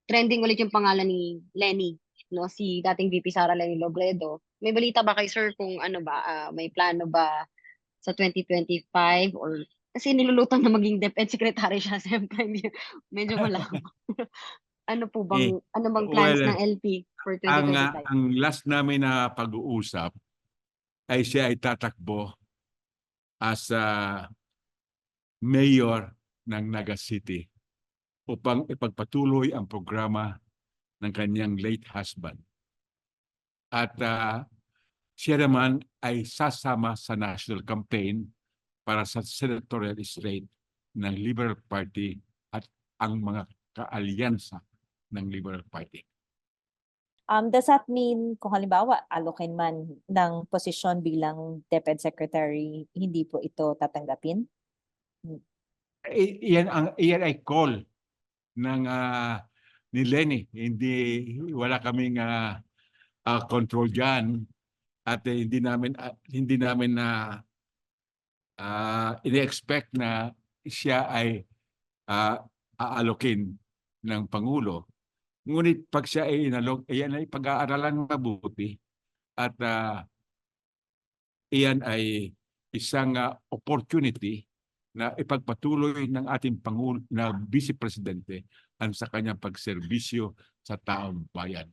trending ulit yung pangalan ni Lenny, no? Si dating VP Sara Lenny Robredo. May balita ba kay sir kung ano ba, may plano ba sa 2025 or kasi nilulutang na maging DepEd Secretary siya, siyempre medyo malabo. Eh, Ano bang plans ng well, LP for 2025? ang last namin na pag-uusap ay siya ay tatakbo as mayor ng Naga City upang ipagpatuloy ang programa ng kanyang late husband. At siya naman ay sasama sa national campaign para sa senatorial slate ng Liberal Party at ang mga kaalyansa ng Liberal Party. Does that mean kung halimbawa alokin man ng posisyon bilang DepEd Secretary, hindi po ito tatanggapin? Iyan ay call ng ni Lenny. Wala kaming control diyan at hindi namin na ini-expect na siya ay aalokin ng Pangulo. Ngunit pag siya ay inalok, iyan ay pag-aaralan mabuti at iyan ay isang opportunity na ipagpatuloy ng ating Pangulo na Vice Presidente ang sa kanyang pagserbisyo sa taong bayan.